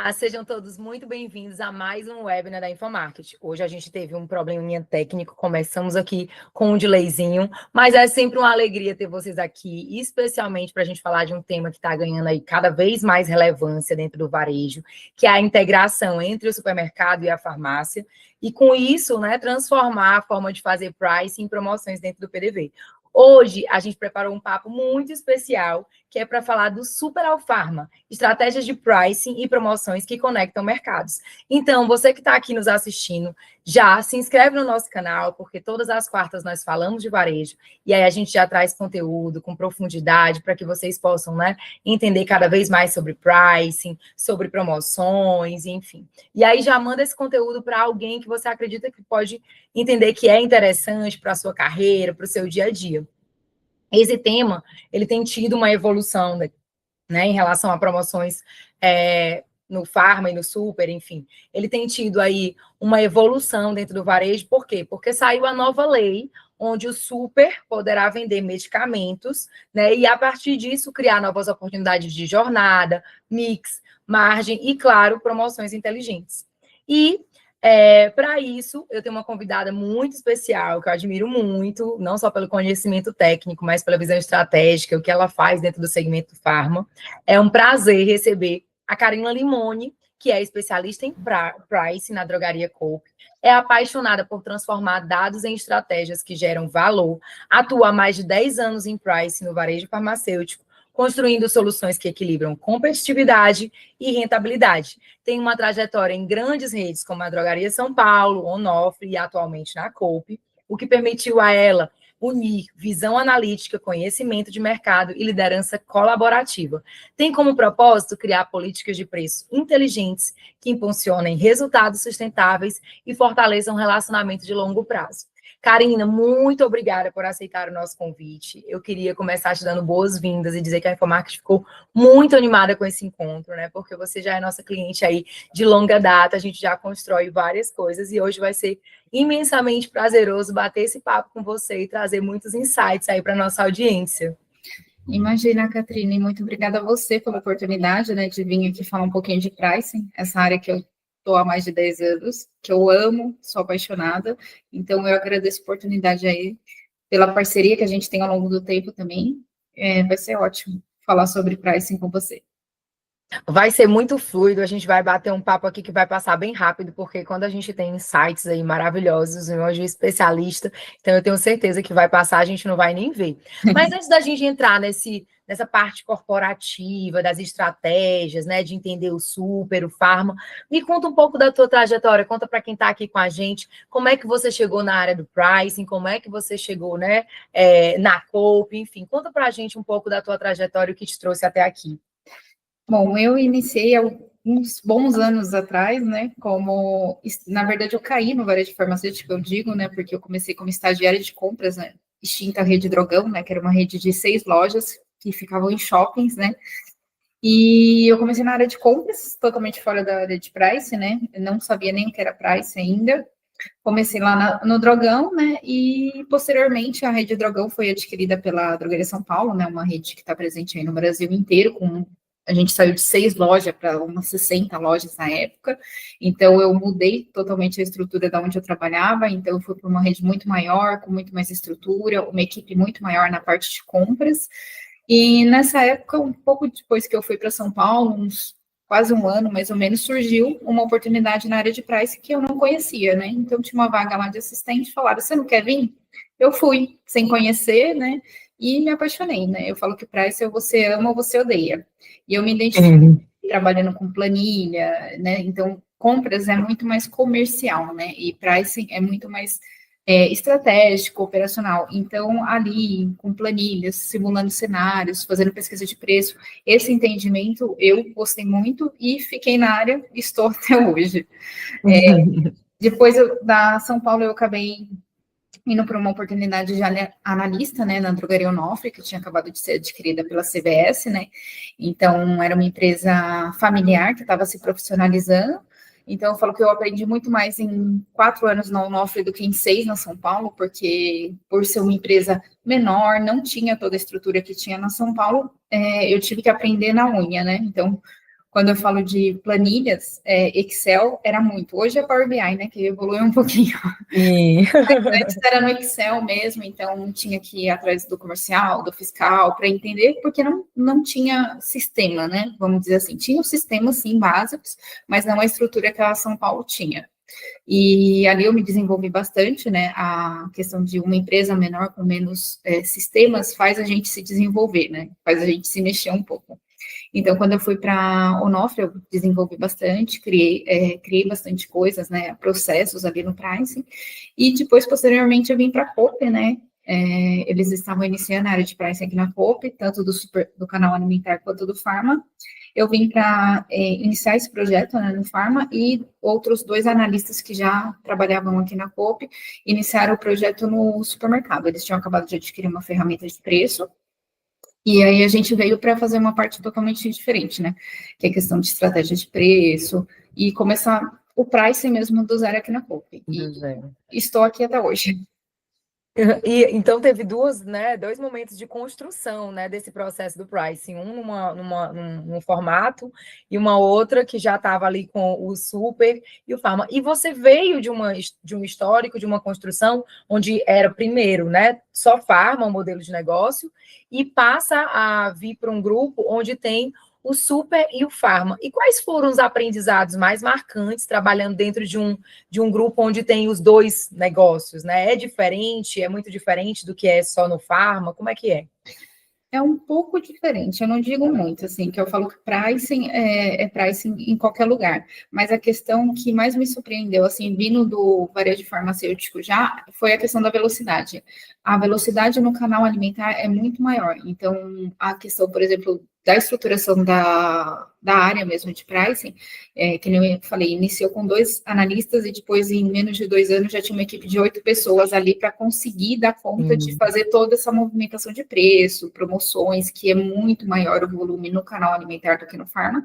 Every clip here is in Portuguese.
Olá, sejam todos muito bem-vindos a mais um webinar da Infomarket. Hoje a gente teve um probleminha técnico, começamos aqui com um delayzinho, mas é sempre uma alegria ter vocês aqui, especialmente para a gente falar de um tema que está ganhando aí cada vez mais relevância dentro do varejo, que é a integração entre o supermercado e a farmácia, e com isso, né, transformar a forma de fazer pricing em promoções dentro do PDV. Hoje, a gente preparou um papo muito especial, que é para falar do Super Alfarma, estratégias de pricing e promoções que conectam mercados. Então, você que está aqui nos assistindo, já se inscreve no nosso canal, porque todas as quartas nós falamos de varejo, e aí a gente já traz conteúdo com profundidade para que vocês possam, né, entender cada vez mais sobre pricing, sobre promoções, enfim. E aí já manda esse conteúdo para alguém que você acredita que pode entender que é interessante para a sua carreira, para o seu dia a dia. Esse tema, ele tem tido uma evolução, né, em relação a promoções no Farma e no Super, enfim. Ele tem tido aí uma evolução dentro do varejo, por quê? Porque saiu a nova lei, onde o Super poderá vender medicamentos, né, e a partir disso criar novas oportunidades de jornada, mix, margem e, claro, promoções inteligentes. E para isso, eu tenho uma convidada muito especial, que eu admiro muito, não só pelo conhecimento técnico, mas pela visão estratégica, o que ela faz dentro do segmento Farma. É um prazer receber a Karina Limone, que é especialista em price na Drogaria Coop, é apaixonada por transformar dados em estratégias que geram valor, atua há mais de 10 anos em price no varejo farmacêutico, construindo soluções que equilibram competitividade e rentabilidade. Tem uma trajetória em grandes redes, como a Drogaria São Paulo, Onofre e atualmente na Coop, o que permitiu a ela unir visão analítica, conhecimento de mercado e liderança colaborativa. Tem como propósito criar políticas de preço inteligentes que impulsionem resultados sustentáveis e fortaleçam um relacionamento de longo prazo. Karina, muito obrigada por aceitar o nosso convite. Eu queria começar te dando boas-vindas e dizer que a Infomarket ficou muito animada com esse encontro, né? Porque você já é nossa cliente aí de longa data, a gente já constrói várias coisas e hoje vai ser imensamente prazeroso bater esse papo com você e trazer muitos insights aí para nossa audiência. Imagina, Catrine, muito obrigada a você pela oportunidade, né, de vir aqui falar um pouquinho de pricing, essa área que eu estou há mais de 10 anos, que eu amo, sou apaixonada, então eu agradeço a oportunidade aí, pela parceria que a gente tem ao longo do tempo também, vai ser ótimo falar sobre pricing com você. Vai ser muito fluido, a gente vai bater um papo aqui que vai passar bem rápido, porque quando a gente tem insights aí maravilhosos, eu hoje especialista, então eu tenho certeza que vai passar, a gente não vai nem ver. Mas antes da gente entrar nessa parte corporativa, das estratégias, né, de entender o Super, o Farma, me conta um pouco da tua trajetória, conta para quem está aqui com a gente, como é que você chegou na área do pricing, como é que você chegou, né, na Coop, enfim, conta para a gente um pouco da tua trajetória, o que te trouxe até aqui. Bom, eu iniciei há uns bons anos atrás, né, na verdade, eu caí no varejo farmacêutico, eu digo, né, porque eu comecei como estagiária de compras, né, extinta rede Drogão, né, que era uma rede de 6 lojas que ficavam em shoppings, né, e eu comecei na área de compras, totalmente fora da área de price, né, eu não sabia nem o que era price ainda, comecei lá no Drogão, né, e posteriormente a rede Drogão foi adquirida pela Drogaria São Paulo, né, uma rede que está presente aí no Brasil inteiro, a gente saiu de 6 lojas para umas 60 lojas na época, então eu mudei totalmente a estrutura da onde eu trabalhava, então eu fui para uma rede muito maior, com muito mais estrutura, uma equipe muito maior na parte de compras, e nessa época, um pouco depois que eu fui para São Paulo, quase um ano mais ou menos, surgiu uma oportunidade na área de price que eu não conhecia, né, então tinha uma vaga lá de assistente, falaram, você não quer vir? Eu fui, sem conhecer, né, e me apaixonei, né, eu falo que price ou você ama ou você odeia. E eu me identifico trabalhando com planilha, né? Então, compras é muito mais comercial, né? E pricing é muito mais estratégico, operacional. Então, ali, com planilhas, simulando cenários, fazendo pesquisa de preço, esse entendimento eu gostei muito e fiquei na área e estou até hoje. Depois da São Paulo, eu acabei indo para uma oportunidade de analista, né, na Drogaria Onofre, que tinha acabado de ser adquirida pela CVS, né, então era uma empresa familiar que estava se profissionalizando, então eu falo que eu aprendi muito mais em 4 anos na Onofre do que em 6 na São Paulo, porque por ser uma empresa menor, não tinha toda a estrutura que tinha na São Paulo, eu tive que aprender na unha, né, então Quando eu falo de planilhas, Excel era muito. Hoje é Power BI, né, que evoluiu um pouquinho. E... Antes era no Excel mesmo, então tinha que ir atrás do comercial, do fiscal, para entender, porque não tinha sistema, né? Vamos dizer assim. Tinha os sistemas, sim, básicos, mas não a estrutura que a São Paulo tinha. E ali eu me desenvolvi bastante, né? A questão de uma empresa menor com menos sistemas faz a gente se desenvolver, né? Faz a gente se mexer um pouco. Então, quando eu fui para Onofre, eu desenvolvi bastante, criei bastante coisas, né, processos ali no pricing, e depois, posteriormente, eu vim para a Coop, né, eles estavam iniciando a área de pricing aqui na Coop, tanto do canal alimentar quanto do Pharma. Eu vim para iniciar esse projeto, né, no Pharma, e outros 2 analistas que já trabalhavam aqui na Coop iniciaram o projeto no supermercado. Eles tinham acabado de adquirir uma ferramenta de preço, e aí a gente veio para fazer uma parte totalmente diferente, né? Que é a questão de estratégia de preço e começar o pricing mesmo do zero aqui na Coop. E estou aqui até hoje. E então teve dois momentos de construção, né, desse processo do pricing, num formato e uma outra que já estava ali com o super e o pharma. E você veio de um histórico, de uma construção onde era primeiro, né, só pharma, um modelo de negócio, e passa a vir para um grupo onde tem o super e o pharma. E quais foram os aprendizados mais marcantes trabalhando dentro de um grupo onde tem os 2 negócios, né? É diferente, é muito diferente do que é só no pharma? Como é que é? É um pouco diferente, eu não digo muito, assim, que eu falo que pricing é pricing em qualquer lugar, mas a questão que mais me surpreendeu, assim, vindo do varejo farmacêutico já, foi a questão da velocidade. A velocidade no canal alimentar é muito maior, então, a questão, por exemplo, da estruturação da área mesmo de pricing, que nem eu falei, iniciou com 2 analistas e depois, em menos de 2 anos, já tinha uma equipe de 8 pessoas ali para conseguir dar conta de fazer toda essa movimentação de preço, promoções, que é muito maior o volume no canal alimentar do que no Pharma.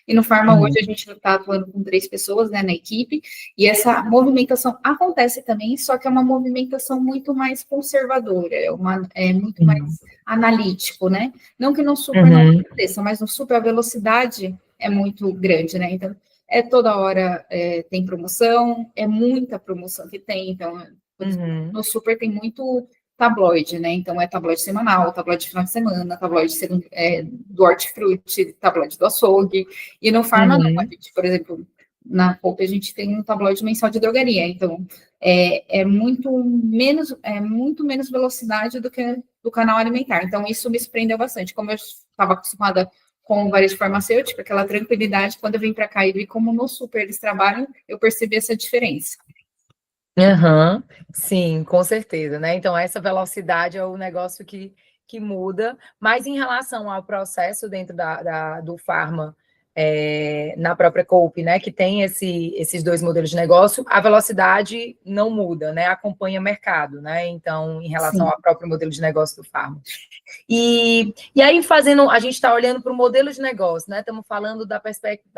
E no Pharma, hoje, a gente está atuando com 3 pessoas, né, na equipe, e essa movimentação acontece também, só que é uma movimentação muito mais conservadora, é muito mais analítico, né? Não que no super não aconteça, mas no super a velocidade é muito grande, né? Então, toda hora tem promoção, é muita promoção que tem, então, no super tem muito tabloide, né? Então, é tabloide semanal, tabloide de final de semana, tabloide do hortifruti, tabloide do açougue, e no Pharma não, a gente, por exemplo, na Coop a gente tem um tabloide mensal de drogaria, então, é muito menos velocidade do que do canal alimentar, então isso me surpreendeu bastante, como eu estava acostumada com o varejo farmacêutico, aquela tranquilidade, quando eu vim para cá e vi como no super eles trabalham, eu percebi essa diferença. Sim, com certeza, né? Então, essa velocidade é o negócio que muda, mas em relação ao processo dentro do Pharma, na própria Coop, né, que tem esses 2 modelos de negócio, a velocidade não muda, né? Acompanha mercado, né? Então, em relação ao próprio modelo de negócio do Pharma. E aí, a gente está olhando para o modelo de negócio, né? Estamos falando da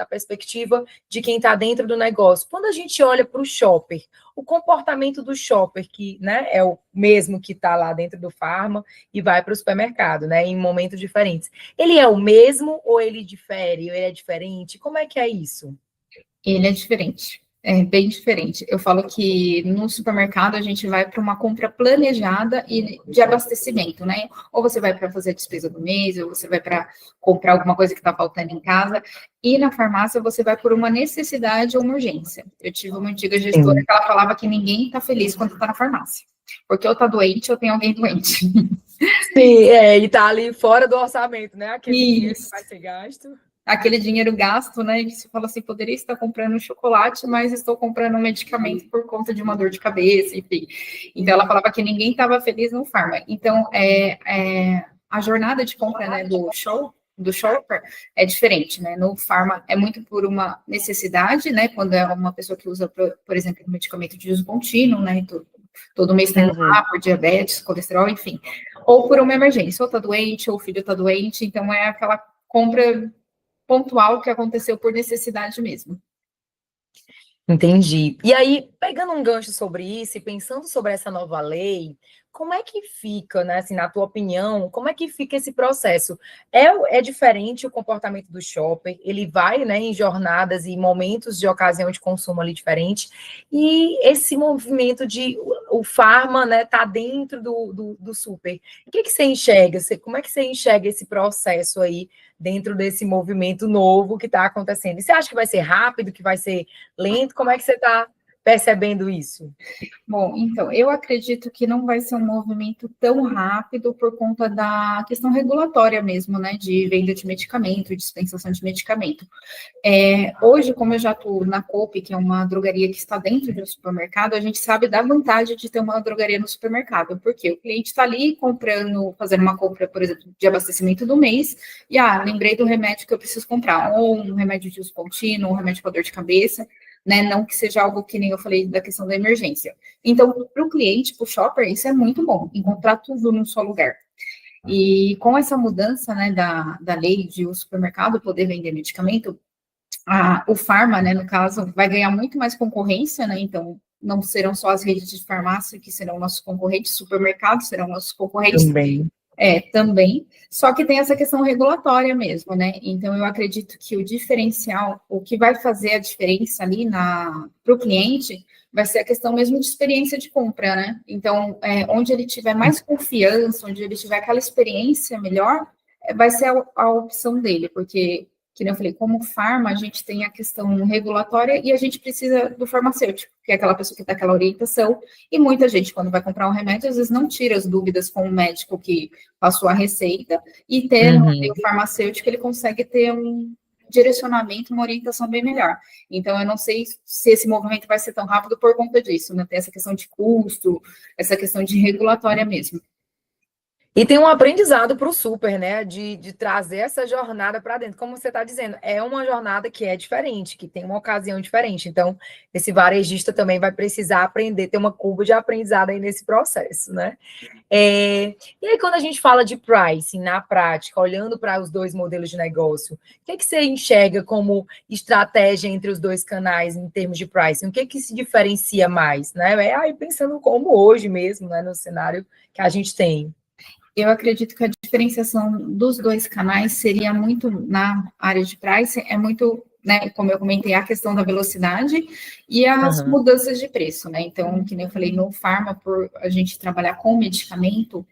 perspectiva de quem está dentro do negócio. Quando a gente olha para o shopper, o comportamento do shopper, que, né, é o mesmo que está lá dentro do Pharma e vai para o supermercado, né? Em momentos diferentes. Ele é o mesmo ou ele difere? Ou ele é diferente? Como é que é isso? Ele é diferente. É bem diferente. Eu falo que no supermercado a gente vai para uma compra planejada e de abastecimento, né? Ou você vai para fazer a despesa do mês, ou você vai para comprar alguma coisa que está faltando em casa. E na farmácia você vai por uma necessidade ou uma urgência. Eu tive uma antiga gestora que ela falava que ninguém está feliz quando está na farmácia. Porque ou está doente ou tem alguém doente. Sim, e está ali fora do orçamento, né? Aquele dinheiro que vai ser gasto. Aquele dinheiro gasto, né? E você fala assim, poderia estar comprando um chocolate, mas estou comprando um medicamento por conta de uma dor de cabeça, enfim. Então, ela falava que ninguém estava feliz no Pharma. Então, a jornada de compra, né, do shopper é diferente, né? No Pharma é muito por uma necessidade, né? Quando é uma pessoa que usa, por exemplo, um medicamento de uso contínuo, né? Todo mês tem lá por diabetes, colesterol, enfim. Ou por uma emergência, ou tá doente, ou o filho tá doente. Então, é aquela compra pontual que aconteceu por necessidade mesmo. Entendi. E aí, pegando um gancho sobre isso e pensando sobre essa nova lei, como é que fica, né, assim, na tua opinião, como é que fica esse processo? É diferente o comportamento do shopper, ele vai, né, em jornadas e momentos de ocasião de consumo ali diferente, e esse movimento de o farma, né, tá dentro do super. O que você enxerga? Como é que você enxerga esse processo aí dentro desse movimento novo que está acontecendo? E você acha que vai ser rápido, que vai ser lento? Como é que você está percebendo isso? Bom, então, eu acredito que não vai ser um movimento tão rápido por conta da questão regulatória mesmo, né, de venda de medicamento, dispensação de medicamento. Hoje, como eu já estou na Coop, que é uma drogaria que está dentro de um supermercado, a gente sabe da vantagem de ter uma drogaria no supermercado, porque o cliente está ali comprando, fazendo uma compra, por exemplo, de abastecimento do mês, e lembrei do remédio que eu preciso comprar, ou um remédio de uso contínuo, um remédio para dor de cabeça, né? Não que seja algo que nem eu falei da questão da emergência. Então, para o cliente, para o shopper, isso é muito bom, encontrar tudo num só lugar. E com essa mudança, né, da lei de o supermercado poder vender medicamento, o farma, né, no caso, vai ganhar muito mais concorrência, né, então não serão só as redes de farmácia que serão nossos concorrentes, supermercados serão nossos concorrentes, Também. Também, só que tem essa questão regulatória mesmo, né? Então, eu acredito que o diferencial, o que vai fazer a diferença ali para o cliente, vai ser a questão mesmo de experiência de compra, né? Então, onde ele tiver mais confiança, onde ele tiver aquela experiência melhor, vai ser a opção dele, porque, que nem eu falei, como farma, a gente tem a questão regulatória e a gente precisa do farmacêutico, que é aquela pessoa que dá aquela orientação, e muita gente, quando vai comprar um remédio, às vezes não tira as dúvidas com o médico que passou a receita, e tendo o farmacêutico, ele consegue ter um direcionamento, uma orientação bem melhor. Então, eu não sei se esse movimento vai ser tão rápido por conta disso, né? Tem essa questão de custo, essa questão de regulatória mesmo. E tem um aprendizado para o super, né? De trazer essa jornada para dentro. Como você está dizendo, é uma jornada que é diferente, que tem uma ocasião diferente. Então, esse varejista também vai precisar aprender, ter uma curva de aprendizado aí nesse processo, né? E aí, quando a gente fala de pricing na prática, olhando para os dois modelos de negócio, o que você enxerga como estratégia entre os dois canais em termos de pricing? O que se diferencia mais, né? Aí pensando como hoje mesmo, né, no cenário que a gente tem. Eu acredito que a diferenciação dos dois canais seria muito na área de price, é muito, né, como eu comentei, a questão da velocidade e as mudanças de preço, né? Então, que nem eu falei, no Pharma, por a gente trabalhar com medicamento,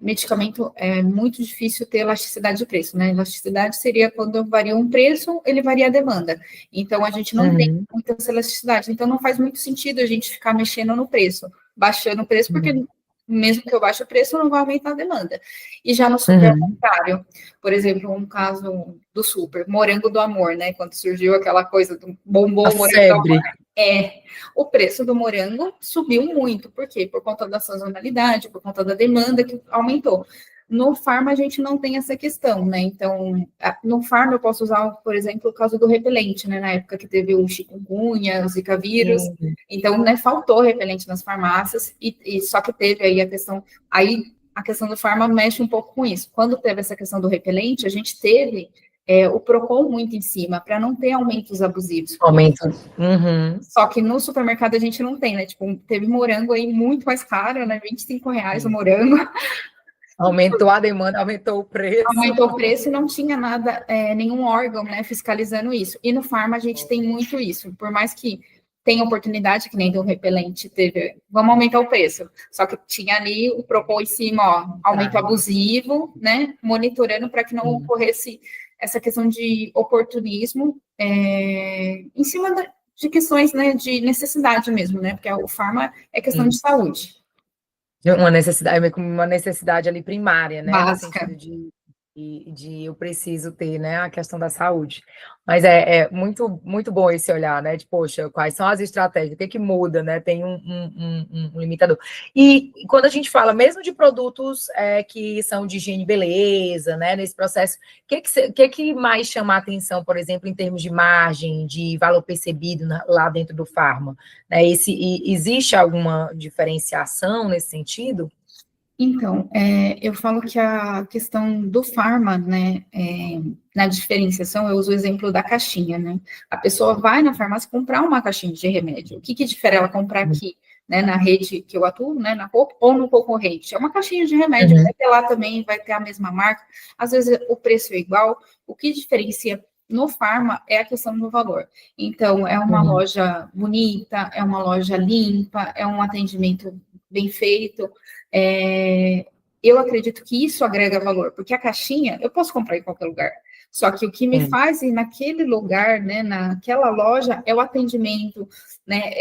medicamento é muito difícil ter elasticidade de preço, né? Elasticidade seria quando varia um preço, ele varia a demanda. Então, a gente não tem muita elasticidade. Então, não faz muito sentido a gente ficar mexendo no preço, baixando o preço, porque mesmo que eu baixe o preço, não vai aumentar a demanda. E já no super, ao contrário. Por exemplo, um caso do super, morango do amor, né? Quando surgiu aquela coisa do bombom morango do amor. O preço do morango subiu muito. Por quê? Por conta da sazonalidade, por conta da demanda que aumentou. No farma, a gente não tem essa questão, né? Então, no farma, eu posso usar, por exemplo, o caso do repelente, né? Na época que teve o chikungunya, o zika vírus. Então, né, faltou repelente nas farmácias, e só que teve aí a questão... Aí, a questão do farma mexe um pouco com isso. Quando teve essa questão do repelente, a gente teve o Procon muito em cima, para não ter aumentos abusivos. Só que no supermercado a gente não tem, né? Tipo, teve morango aí muito mais caro, né? R$25 o morango. Aumentou a demanda, aumentou o preço. Aumentou o preço e não tinha nada, nenhum órgão, né, fiscalizando isso. E no farma a gente tem muito isso. Por mais que tenha oportunidade, que nem do repelente teve, vamos aumentar o preço. Só que tinha ali o Procon em cima, ó, aumento abusivo, né, monitorando para que não ocorresse essa questão de oportunismo em cima de questões, né, de necessidade mesmo, né, porque o farma é questão de saúde. Uma necessidade ali primária, né? Básica. No sentido de eu preciso ter, né, a questão da saúde. Mas é muito, muito bom esse olhar, né? De, poxa, quais são as estratégias? O que muda, né? Tem um limitador. E quando a gente fala mesmo de produtos que são de higiene e beleza, né? Nesse processo, o que mais chama a atenção, por exemplo, em termos de margem, de valor percebido lá dentro do farma? Existe alguma diferenciação nesse sentido? Então, eu falo que a questão do farma, né, na diferenciação, eu uso o exemplo da caixinha, né? A pessoa vai na farmácia comprar uma caixinha de remédio. O que difere ela comprar aqui, né, na rede que eu atuo, né, na Coco, ou no concorrente? É uma caixinha de remédio, Uhum, vai ter lá também, vai ter a mesma marca, às vezes o preço é igual. O que diferencia no farma é a questão do valor. Então, é uma uhum, loja bonita, é uma loja limpa, é um atendimento bem feito. É, eu acredito que isso agrega valor, porque a caixinha eu posso comprar em qualquer lugar. Só que o que me sim. faz ir naquele lugar, né, naquela loja, é o atendimento, né?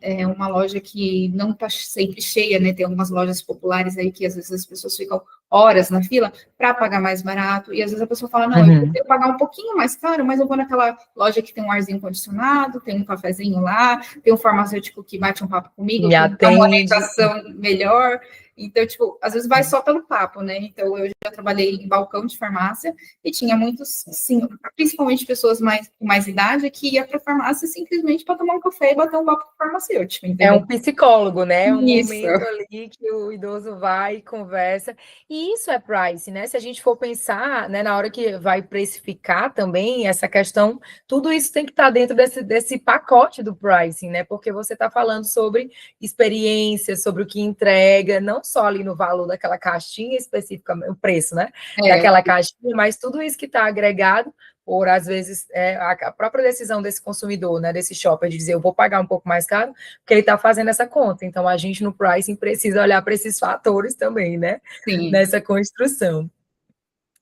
É uma loja que não está sempre cheia, né? Tem algumas lojas populares aí que às vezes as pessoas ficam horas na fila para pagar mais barato, e às vezes a pessoa fala, não, eu Uhum. prefiro pagar um pouquinho mais caro, mas eu vou naquela loja que tem um arzinho condicionado, tem um cafezinho lá, tem um farmacêutico que bate um papo comigo, Me que me dá uma atende. orientação melhor. Então, tipo, às vezes vai só pelo papo, né? Então, eu já trabalhei em balcão de farmácia e tinha muitos, sim, principalmente pessoas com mais idade, que ia para a farmácia simplesmente para tomar um café e bater um papo com o farmacêutico, É entendeu? um psicólogo, né? Um Isso. momento ali que o idoso vai e conversa. E isso é price, né? Se a gente for pensar, né, na hora que vai precificar também essa questão, tudo isso tem que estar dentro desse pacote do pricing, né? Porque você está falando sobre experiência, sobre o que entrega, não só ali no valor daquela caixinha específica, o preço, né? É, Daquela caixinha, mas tudo isso que está agregado por, às vezes, a própria decisão desse consumidor, né? Desse shopper, de dizer, eu vou pagar um pouco mais caro, porque ele está fazendo essa conta. Então, a gente no pricing precisa olhar para esses fatores também, né? sim. Nessa construção.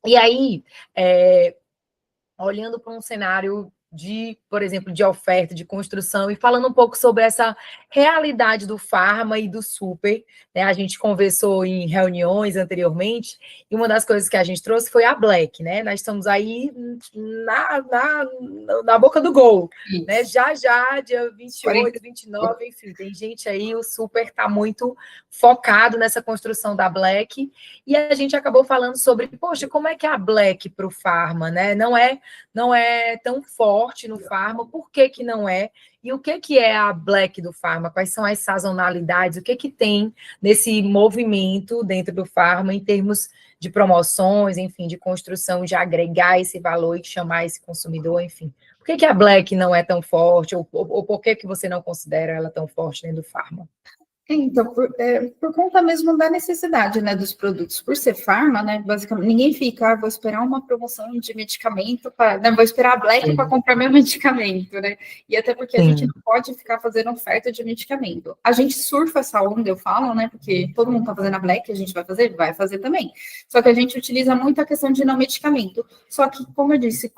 E aí, é, olhando para um cenário de, por exemplo, de oferta, de construção, e falando um pouco sobre essa realidade do farma e do super, né? A gente conversou em reuniões anteriormente, e uma das coisas que a gente trouxe foi a Black, né? Nós estamos aí na boca do gol, né? Isso. Já, dia 40. 28, 29, enfim, tem gente aí, o super está muito focado nessa construção da Black, e a gente acabou falando sobre, poxa, como é que é a Black para o farma, né? Não é tão forte no farma, por que que não é? E o que que é a Black do farma? Quais são as sazonalidades? O que que tem nesse movimento dentro do farma em termos de promoções, enfim, de construção, de agregar esse valor e chamar esse consumidor, enfim. Por que que a Black não é tão forte? Ou por que que você não considera ela tão forte dentro do farma? Então, por conta mesmo da necessidade, né, dos produtos. Por ser farma, né, basicamente, ninguém fica, vou esperar uma promoção de medicamento, né, vou esperar a Black para Sim, comprar meu medicamento, né? E até porque a gente sim. não pode ficar fazendo oferta de medicamento. A gente surfa essa onda, eu falo, né, porque todo mundo está fazendo a Black, a gente vai fazer? Vai fazer também. Só que a gente utiliza muito a questão de não medicamento. Só que, como eu disse,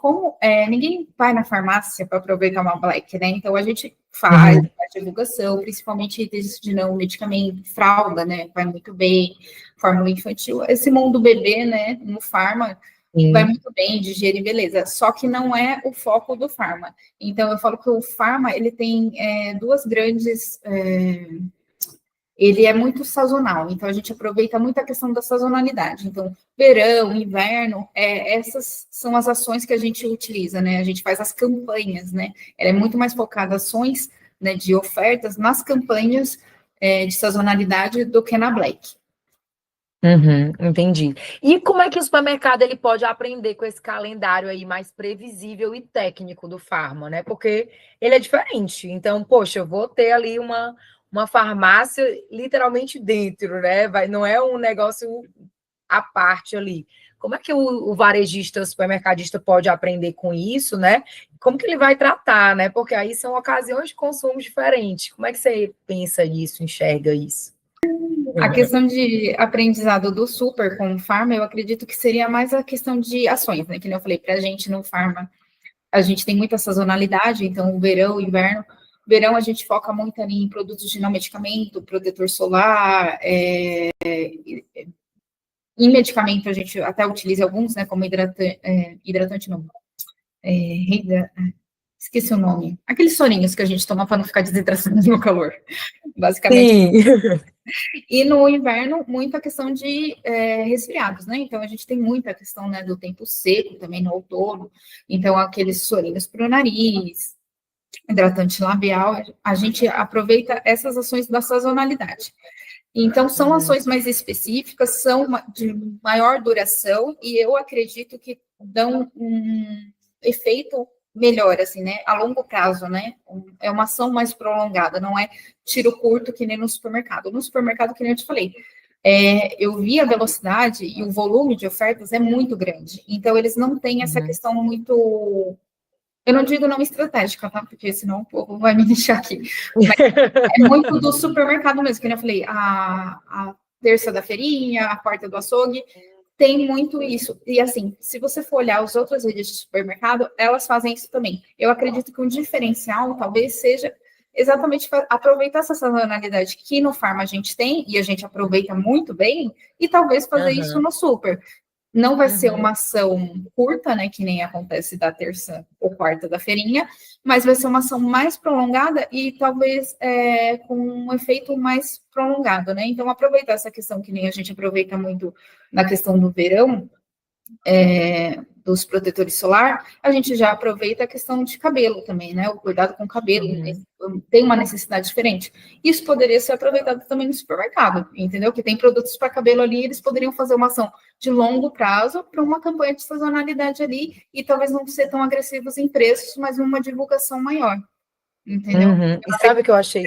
ninguém vai na farmácia para aproveitar uma Black, né? Então, a gente faz Uhum, a divulgação, principalmente itens de não medicamento, fralda, né? Vai muito bem, fórmula infantil. Esse mundo bebê, né? No farma, vai sim. muito bem, de higiene e beleza. Só que não é o foco do farma. Então, eu falo que o farma, ele tem duas grandes... ele é muito sazonal, então a gente aproveita muito a questão da sazonalidade. Então, verão, inverno, essas são as ações que a gente utiliza, né? A gente faz as campanhas, né? Ela é muito mais focada ações, né, de ofertas nas campanhas de sazonalidade do que na Black. Uhum, entendi. E como é que o supermercado ele pode aprender com esse calendário aí mais previsível e técnico do farma, né? Porque ele é diferente. Então, poxa, eu vou ter ali uma farmácia literalmente dentro, né? Não é um negócio à parte ali. Como é que o varejista, o supermercadista pode aprender com isso, né? Como que ele vai tratar, né? Porque aí são ocasiões de consumo diferentes. Como é que você pensa nisso, enxerga isso? A questão de aprendizado do super com o farma, eu acredito que seria mais a questão de ações, né? Que nem eu falei, para a gente no farma, a gente tem muita sazonalidade, então o verão, o inverno. Verão a gente foca muito ali em produtos de não medicamento, protetor solar, em medicamento a gente até utiliza alguns, né, como hidratante não, é, esqueci o nome. Aqueles soninhos que a gente toma para não ficar desidratado no calor, basicamente. Sim. E no inverno, muita questão de resfriados, né? Então, a gente tem muita questão, né, do tempo seco também no outono. Então, aqueles sorinhos para o nariz, hidratante labial, a gente aproveita essas ações da sazonalidade. Então, são Uhum. ações mais específicas, são de maior duração, e eu acredito que dão um efeito melhor, assim, né? A longo prazo, né? É uma ação mais prolongada, não é tiro curto que nem no supermercado. No supermercado, que nem eu te falei, eu vi a velocidade e o volume de ofertas é muito grande. Então, eles não têm essa Uhum. questão muito. Eu não digo não estratégica, tá? Porque senão o povo vai me deixar aqui. Mas é muito do supermercado mesmo, que nem eu falei, a terça da feirinha, a quarta do açougue, tem muito isso. E assim, se você for olhar as outras redes de supermercado, elas fazem isso também. Eu acredito que um diferencial talvez seja exatamente aproveitar essa sazonalidade que no farm a gente tem, e a gente aproveita muito bem, e talvez fazer isso Aham. no super. Não vai ser Uhum. uma ação curta, né, que nem acontece da terça ou quarta da feirinha, mas vai ser uma ação mais prolongada e talvez com um efeito mais prolongado, né? Então, aproveitar essa questão que nem a gente aproveita muito na questão do verão, dos protetores solar, a gente já aproveita a questão de cabelo também, né? O cuidado com o cabelo, né? Uhum. Tem uma necessidade diferente. Isso poderia ser aproveitado também no supermercado, entendeu? Que tem produtos para cabelo ali, eles poderiam fazer uma ação de longo prazo para uma campanha de sazonalidade ali e talvez não ser tão agressivos em preços, mas uma divulgação maior, entendeu? Uhum. E sabe o que eu achei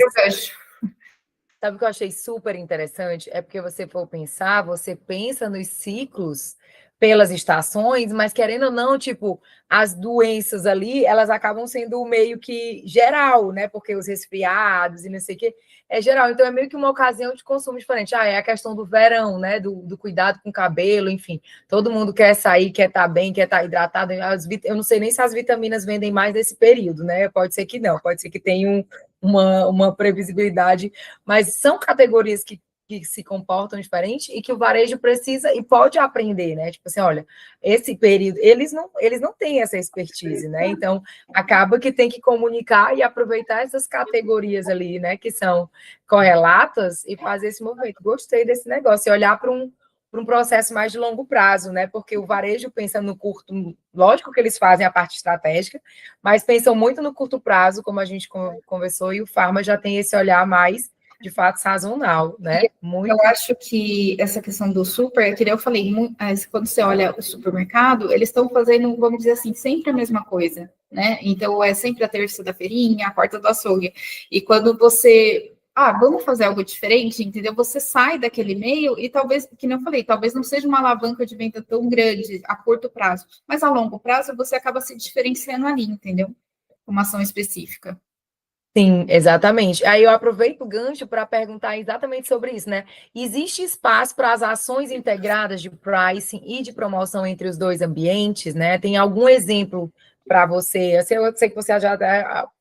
super interessante? É porque você for pensar, você pensa nos ciclos pelas estações, mas querendo ou não, tipo, as doenças ali, elas acabam sendo meio que geral, né? Porque os resfriados e não sei o quê, é geral. Então, é meio que uma ocasião de consumo diferente. Ah, é a questão do verão, né? Do cuidado com o cabelo, enfim. Todo mundo quer sair, quer estar bem, quer estar hidratado. Eu não sei nem se as vitaminas vendem mais nesse período, né? Pode ser que não, pode ser que tenha uma previsibilidade, mas são categorias que se comportam diferente e que o varejo precisa e pode aprender, né? Tipo assim, olha, esse período, eles não têm essa expertise, né? Então, acaba que tem que comunicar e aproveitar essas categorias ali, né, que são correlatas e fazer esse movimento. Gostei desse negócio, e olhar para um processo mais de longo prazo, né? Porque o varejo pensa no curto, lógico que eles fazem a parte estratégica, mas pensam muito no curto prazo, como a gente conversou, e o Farma já tem esse olhar mais, de fato, sazonal, E né? eu Muito. acho que essa questão do super, que nem eu falei, quando você olha o supermercado, eles estão fazendo, vamos dizer assim, sempre a mesma coisa, né? Então, é sempre a terça da feirinha, a quarta do açougue. E quando você, vamos fazer algo diferente, entendeu? Você sai daquele meio e talvez, que nem eu falei, talvez não seja uma alavanca de venda tão grande a curto prazo, mas a longo prazo você acaba se diferenciando ali, entendeu? Uma ação específica. Sim, exatamente. Aí eu aproveito o gancho para perguntar exatamente sobre isso, né? Existe espaço para as ações integradas de pricing e de promoção entre os dois ambientes, né? Tem algum exemplo para você? Eu sei que você já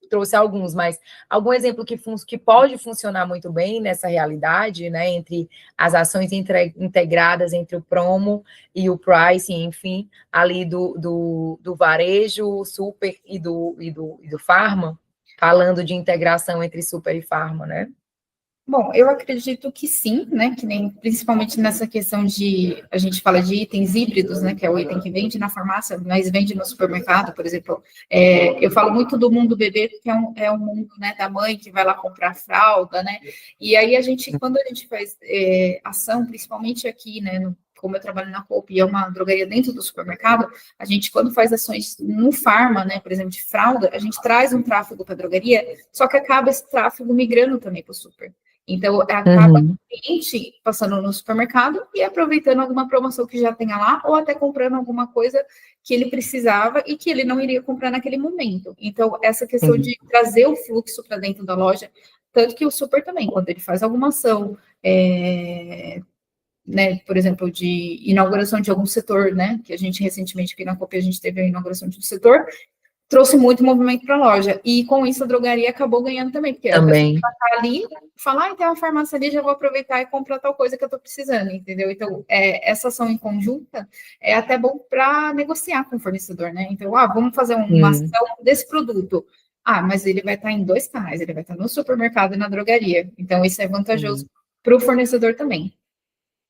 trouxe alguns, mas algum exemplo que pode funcionar muito bem nessa realidade, né? Entre as ações integradas entre o promo e o pricing, enfim, ali do varejo, super e do farma? Falando de integração entre super e farma, né? Bom, eu acredito que sim, né? Que nem principalmente nessa questão de a gente fala de itens híbridos, né? Que é o item que vende na farmácia, mas vende no supermercado, por exemplo. Eu falo muito do mundo bebê, porque é um mundo, né, da mãe que vai lá comprar fralda, né? E aí quando a gente faz ação, principalmente aqui, né? Como eu trabalho na Coop e é uma drogaria dentro do supermercado, a gente, quando faz ações no farma, né, por exemplo, de fralda, a gente traz um tráfego para a drogaria, só que acaba esse tráfego migrando também para o super. Então, acaba Uhum. o cliente passando no supermercado e aproveitando alguma promoção que já tenha lá, ou até comprando alguma coisa que ele precisava e que ele não iria comprar naquele momento. Então, essa questão Sim. de trazer o fluxo para dentro da loja, tanto que o super também, quando ele faz alguma ação, né, por exemplo, de inauguração de algum setor, né, que a gente recentemente aqui na Copa a gente teve a inauguração de um setor, trouxe muito movimento para a loja. E com isso a drogaria acabou ganhando também, porque a pessoa Também. está ali, fala, tem uma farmácia ali, já vou aproveitar e comprar tal coisa que eu estou precisando, entendeu? Então, essa ação em conjunta é até bom para negociar com o fornecedor, né? Então, vamos fazer uma Sim. ação desse produto. Mas ele vai estar em dois canais, ele vai estar no supermercado e na drogaria. Então, isso é vantajoso Sim. para o fornecedor também.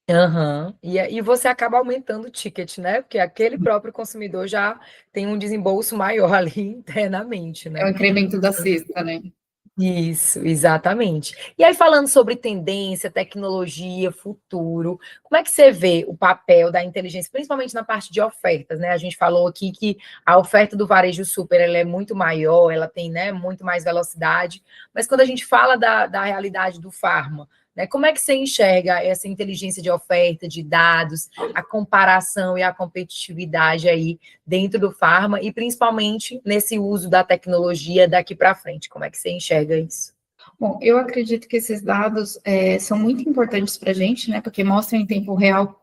Aham. E você acaba aumentando o ticket, né? Porque aquele próprio consumidor já tem um desembolso maior ali internamente, É o né? incremento da cesta, né? Isso, exatamente. E aí, falando sobre tendência, tecnologia, futuro, como é que você vê o papel da inteligência, principalmente na parte de ofertas, né? A gente falou aqui que a oferta do varejo super ela é muito maior, ela tem, né, muito mais velocidade, mas quando a gente fala da realidade do farma, né, como é que você enxerga essa inteligência de oferta, de dados, a comparação e a competitividade aí dentro do farma e principalmente nesse uso da tecnologia daqui para frente? Como é que você enxerga isso? Bom, eu acredito que esses dados são muito importantes para a gente, né? Porque mostram em tempo real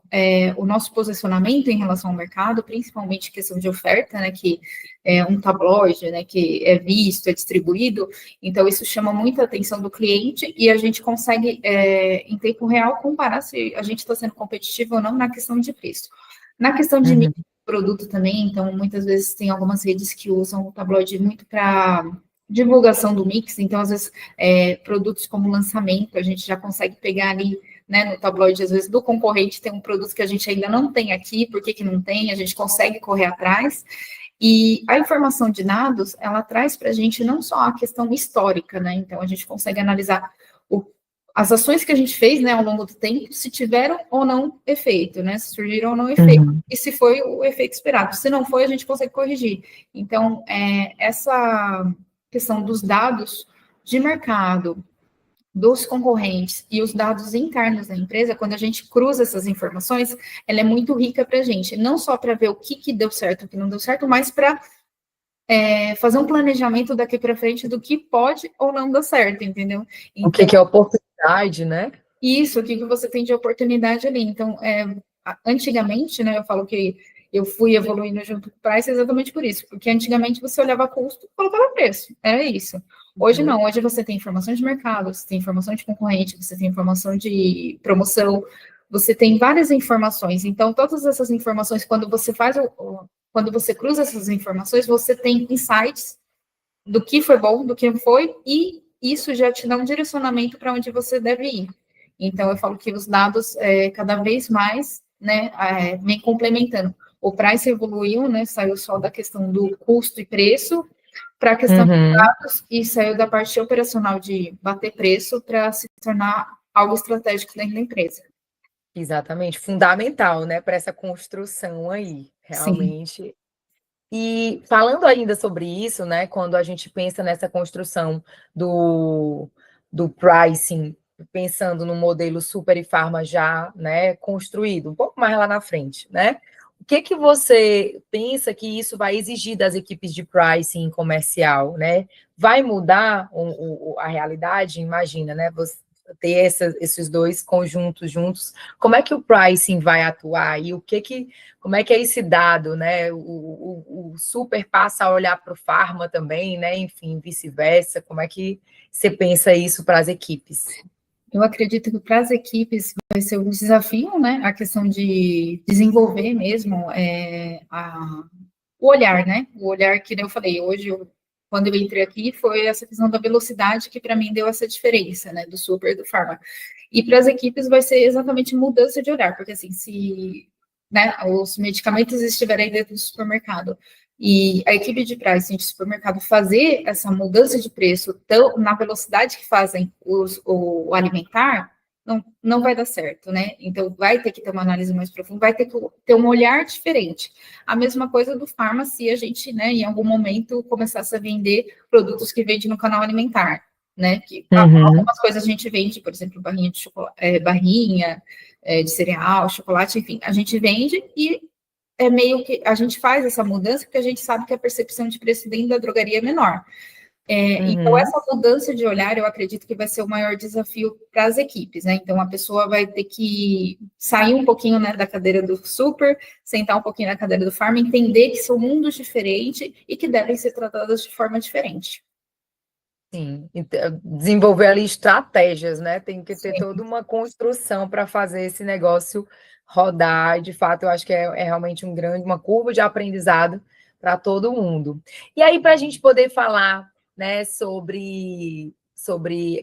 o nosso posicionamento em relação ao mercado, principalmente questão de oferta, né? Que é um tabloide, né? Que é visto, é distribuído. Então, isso chama muita atenção do cliente e a gente consegue, em tempo real, comparar se a gente está sendo competitivo ou não na questão de preço. Na questão de Uhum. produto também, então, muitas vezes tem algumas redes que usam o tabloide muito para divulgação do mix, então, às vezes, produtos como lançamento, a gente já consegue pegar ali, né, no tabloide, às vezes, do concorrente, tem um produto que a gente ainda não tem aqui, por que não tem? A gente consegue correr atrás. E a informação de dados, ela traz para a gente não só a questão histórica, né? Então, a gente consegue analisar as ações que a gente fez, né, ao longo do tempo, se tiveram ou não efeito, né? Se surgiram ou não efeito. Uhum. E se foi o efeito esperado. Se não foi, a gente consegue corrigir. Então, essa questão dos dados de mercado, dos concorrentes e os dados internos da empresa, quando a gente cruza essas informações, ela é muito rica para a gente, não só para ver o que deu certo, o que não deu certo, mas para fazer um planejamento daqui para frente do que pode ou não dar certo, entendeu? O Então, que é oportunidade, né? isso, o que você tem de oportunidade ali. Então, antigamente, né, eu falo que eu fui evoluindo junto com o Price exatamente por isso, porque antigamente você olhava custo e colocava preço, era isso. Hoje Uhum. não, hoje você tem informação de mercado, você tem informação de concorrente, você tem informação de promoção, você tem várias informações. Então, todas essas informações, quando você quando você cruza essas informações, você tem insights do que foi bom, do que não foi, e isso já te dá um direcionamento para onde você deve ir. Então, eu falo que os dados, cada vez mais, né, vem complementando. O Price evoluiu, né, saiu só da questão do custo e preço para a questão de Uhum. dados e saiu da parte operacional de bater preço para se tornar algo estratégico dentro da empresa. Exatamente, fundamental, né, para essa construção aí, Sim, realmente. E falando ainda sobre isso, né, quando a gente pensa nessa construção do pricing, pensando no modelo super e farma já, né, construído, um pouco mais lá na frente, né? O que que você pensa que isso vai exigir das equipes de pricing comercial, né? Vai mudar a realidade? Imagina, né? Você ter esses dois conjuntos juntos. Como é que o pricing vai atuar e como é que é esse dado, né? O super passa a olhar para o farma também, né? Enfim, vice-versa. Como é que você pensa isso para as equipes? eu acredito que para as equipes vai ser um desafio, né? A questão de desenvolver mesmo o olhar, né? O olhar que eu falei, hoje, quando eu entrei aqui, foi essa questão da velocidade que para mim deu essa diferença, né? Do super e do farma. E para as equipes vai ser exatamente mudança de olhar, porque assim, se né, os medicamentos estiverem dentro do supermercado e a equipe de pricing de supermercado fazer essa mudança de preço tão, na velocidade que fazem o alimentar, não vai dar certo, né? Então, vai ter que ter uma análise mais profunda, vai ter que ter um olhar diferente. A mesma coisa do farma, se a gente, né, em algum momento, começasse a vender produtos que vende no canal alimentar, né? Que Uhum. algumas coisas a gente vende, por exemplo, barrinha de chocolate, de cereal, chocolate, enfim, a gente vende e é meio que a gente faz essa mudança porque a gente sabe que a percepção de preço dentro da drogaria é menor. Então, Uhum. essa mudança de olhar, eu acredito que vai ser o maior desafio para as equipes, né? Então, a pessoa vai ter que sair um pouquinho, né, da cadeira do super, sentar um pouquinho na cadeira do farm, entender que são mundos diferentes e que devem ser tratados de forma diferente. Sim, então, desenvolver ali estratégias, né? Tem que ter Sim. toda uma construção para fazer esse negócio rodar. E, de fato, eu acho que é realmente uma curva de aprendizado para todo mundo. E aí, para a gente poder falar, né, sobre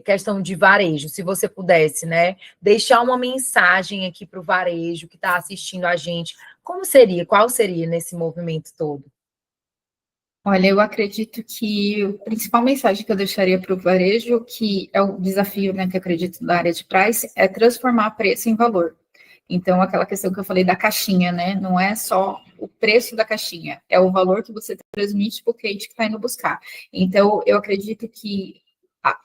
questão de varejo, se você pudesse, né, deixar uma mensagem aqui para o varejo que está assistindo a gente, como seria? Qual seria nesse movimento todo? Olha, eu acredito que a principal mensagem que eu deixaria para o varejo, que é o desafio, né, que eu acredito da área de price, é transformar preço em valor. Então, aquela questão que eu falei da caixinha, né? Não é só o preço da caixinha, é o valor que você transmite para o cliente que está indo buscar. Então, eu acredito que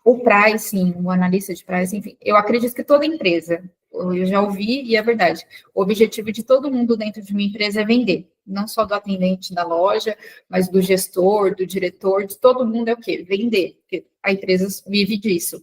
o pricing, o analista de pricing, enfim, eu acredito que toda empresa, eu já ouvi e é verdade, o objetivo de todo mundo dentro de uma empresa é vender, não só do atendente da loja, mas do gestor, do diretor, de todo mundo é o quê? Vender, porque a empresa vive disso.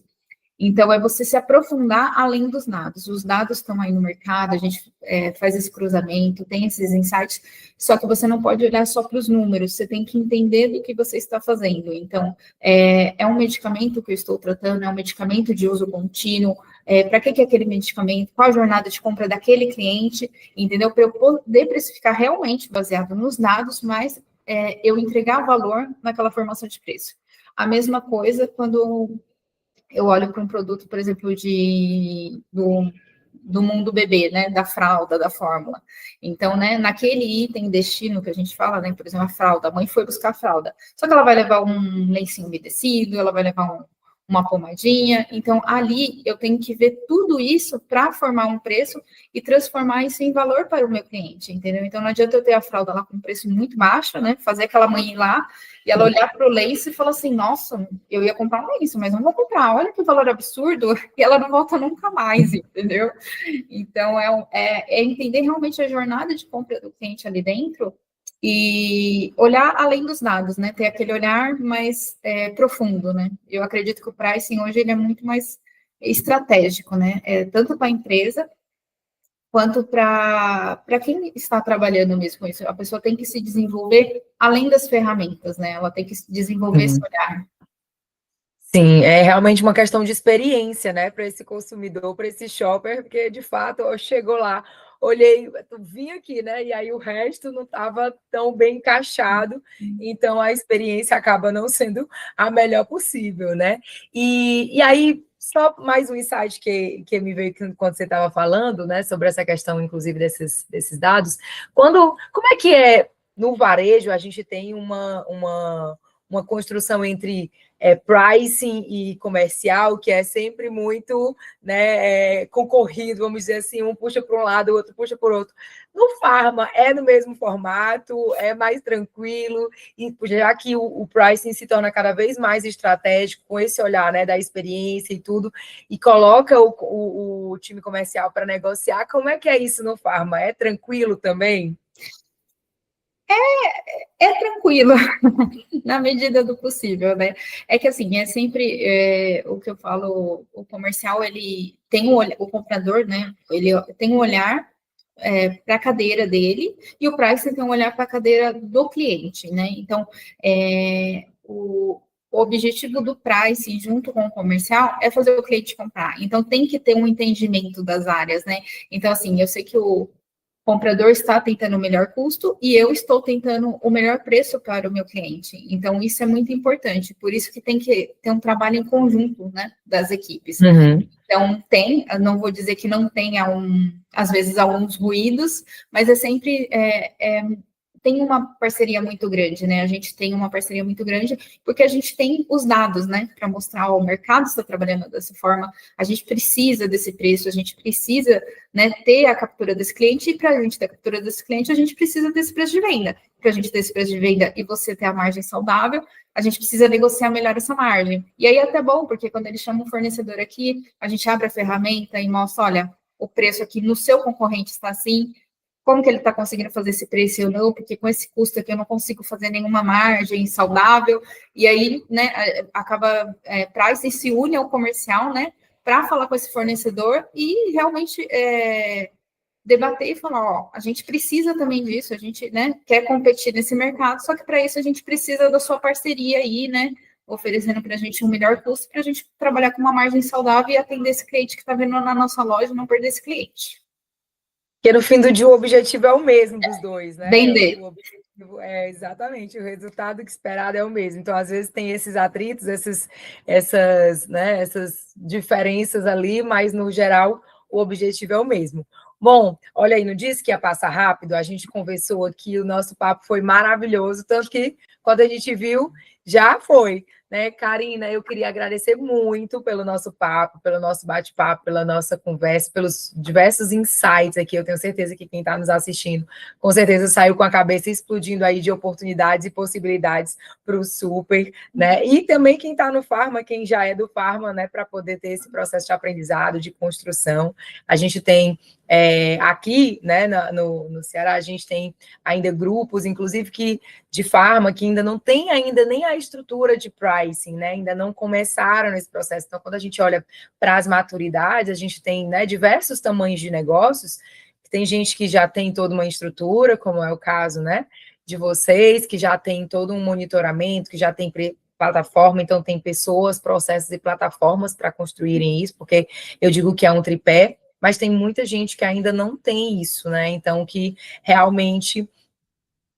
Então, é você se aprofundar além dos dados. Os dados estão aí no mercado, a gente faz esse cruzamento, tem esses insights, só que você não pode olhar só para os números, você tem que entender do que você está fazendo. Então, é um medicamento que eu estou tratando, é um medicamento de uso contínuo, para que é aquele medicamento, qual a jornada de compra daquele cliente, entendeu? Para eu poder precificar realmente baseado nos dados, mas eu entregar valor naquela formação de preço. A mesma coisa quando eu olho para um produto, por exemplo, do mundo bebê, né, da fralda, da fórmula. Então, né, naquele item destino que a gente fala, né, por exemplo, a fralda, a mãe foi buscar a fralda, só que ela vai levar um lencinho umedecido, ela vai levar uma pomadinha, então ali eu tenho que ver tudo isso para formar um preço e transformar isso em valor para o meu cliente, entendeu? Então não adianta eu ter a fralda lá com um preço muito baixo, né, fazer aquela mãe ir lá e ela olhar para o lenço e falar assim, nossa, eu ia comprar um lenço, mas não vou comprar, olha que valor absurdo, e ela não volta nunca mais, entendeu? Então, é entender realmente a jornada de compra do cliente ali dentro e olhar além dos dados, né? Ter aquele olhar mais profundo, né? Eu acredito que o pricing hoje ele é muito mais estratégico, né? Tanto para a empresa quanto para quem está trabalhando mesmo com isso. A pessoa tem que se desenvolver além das ferramentas, né? Ela tem que desenvolver esse olhar. Sim, é realmente uma questão de experiência, né, para esse consumidor, para esse shopper, porque de fato chegou lá, olhei, vim aqui, né, e aí o resto não estava tão bem encaixado, então a experiência acaba não sendo a melhor possível, né? E aí, só mais um insight que me veio quando você estava falando, né, sobre essa questão, inclusive, desses dados, como é que é no varejo, a gente tem uma construção entre pricing e comercial, que é sempre muito, né, concorrido, vamos dizer assim, um puxa para um lado, o outro puxa por outro. No Pharma, é no mesmo formato, é mais tranquilo, e já que o pricing se torna cada vez mais estratégico, com esse olhar, né, da experiência e tudo, e coloca o time comercial para negociar, como é que é isso no Pharma? É tranquilo também? É tranquilo, na medida do possível, né? É que assim, é sempre o que eu falo, o comercial, ele tem o comprador, né? Ele tem um olhar para a cadeira dele, e o pricing tem um olhar para a cadeira do cliente, né? Então, o objetivo do pricing junto com o comercial é fazer o cliente comprar. Então, tem que ter um entendimento das áreas, né? Então, assim, eu sei que o comprador está tentando o melhor custo e eu estou tentando o melhor preço para o meu cliente. Então, isso é muito importante. Por isso que tem que ter um trabalho em conjunto, né, das equipes. Uhum. Então, não vou dizer que não tenha, às vezes, alguns ruídos, mas é sempre tem uma parceria muito grande, né? A gente tem uma parceria muito grande porque a gente tem os dados, né? Para mostrar, o mercado está trabalhando dessa forma, a gente precisa desse preço, a gente precisa, né, ter a captura desse cliente, e para a gente ter a captura desse cliente, a gente precisa desse preço de venda. Para a gente ter esse preço de venda e você ter a margem saudável, a gente precisa negociar melhor essa margem. E aí é até bom, porque quando ele chama um fornecedor aqui, a gente abre a ferramenta e mostra, olha, o preço aqui no seu concorrente está assim, como que ele está conseguindo fazer esse preço ou não, porque com esse custo aqui eu não consigo fazer nenhuma margem saudável, e aí, né, acaba, Price se une ao comercial, né, para falar com esse fornecedor e realmente debater e falar, ó, a gente precisa também disso, a gente, né, quer competir nesse mercado, só que para isso a gente precisa da sua parceria aí, né, oferecendo para a gente um melhor custo, para a gente trabalhar com uma margem saudável e atender esse cliente que está vindo na nossa loja e não perder esse cliente. Porque no fim do dia o objetivo é o mesmo dos dois, né? Vender. O objetivo é exatamente, o resultado que esperado é o mesmo. Então, às vezes, tem esses atritos, essas diferenças ali, mas no geral o objetivo é o mesmo. Bom, olha aí, não disse que ia passar rápido, a gente conversou aqui, o nosso papo foi maravilhoso, tanto que Quando a gente viu, já foi. Né, Karina, eu queria agradecer muito pelo nosso papo, pelo nosso bate-papo, pela nossa conversa, pelos diversos insights aqui. Eu tenho certeza que quem está nos assistindo, com certeza saiu com a cabeça explodindo aí de oportunidades e possibilidades para o super, né? E também quem está no Pharma, quem já é do Pharma, né, para poder ter esse processo de aprendizado, de construção. A gente tem aqui, né, no Ceará, a gente tem ainda grupos, inclusive que de Pharma, que ainda não tem ainda nem a estrutura de pricing, né? Ainda não começaram nesse processo. Então, quando a gente olha para as maturidades, a gente tem, né, diversos tamanhos de negócios. Tem gente que já tem toda uma estrutura, como é o caso, né, de vocês, que já tem todo um monitoramento, que já tem plataforma, então tem pessoas, processos e plataformas para construírem isso, porque eu digo que é um tripé, mas tem muita gente que ainda não tem isso, né? Então, que realmente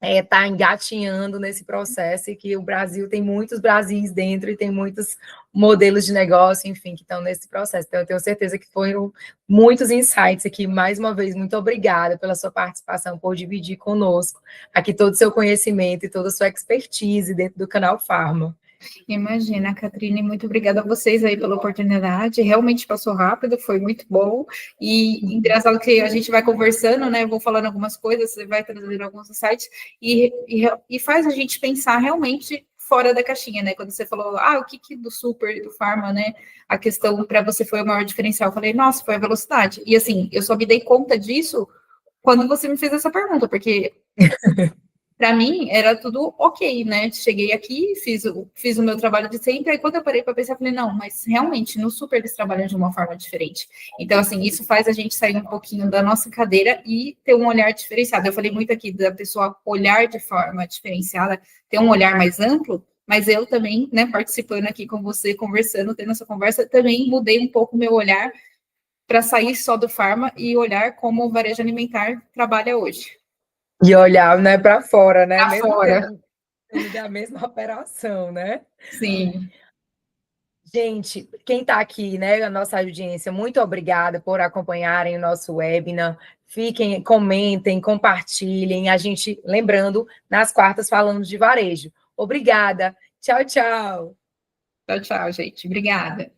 está engatinhando nesse processo e que o Brasil tem muitos Brasis dentro e tem muitos modelos de negócio, enfim, que estão nesse processo. Então, eu tenho certeza que foram muitos insights aqui. Mais uma vez, muito obrigada pela sua participação, por dividir conosco aqui todo o seu conhecimento e toda a sua expertise dentro do canal Pharma. Imagina, Catrine, muito obrigada a vocês aí pela oportunidade. Realmente passou rápido, foi muito bom. E engraçado que a gente vai conversando, né? Eu vou falando algumas coisas, você vai trazendo alguns insights, e faz a gente pensar realmente fora da caixinha, né? Quando você falou, o que do super e do Pharma, né? A questão para você foi o maior diferencial. Eu falei, nossa, foi a velocidade. E assim, eu só me dei conta disso quando você me fez essa pergunta, porque para mim era tudo ok, né? Cheguei aqui, fiz o meu trabalho de sempre, aí quando eu parei para pensar, eu falei, não, mas realmente no super eles trabalham de uma forma diferente. Então, assim, isso faz a gente sair um pouquinho da nossa cadeira e ter um olhar diferenciado. Eu falei muito aqui da pessoa olhar de forma diferenciada, ter um olhar mais amplo, mas eu também, né, participando aqui com você, conversando, tendo essa conversa, também mudei um pouco o meu olhar para sair só do Pharma e olhar como o varejo alimentar trabalha hoje. E olhar, né, para fora, né? Para fora. Mesmo da mesma operação, né? Sim. Gente, quem está aqui, né, a nossa audiência, muito obrigada por acompanharem o nosso webinar. Fiquem, comentem, compartilhem. A gente, lembrando, nas quartas falamos de varejo. Obrigada. Tchau, tchau. Tchau, tchau, gente. Obrigada.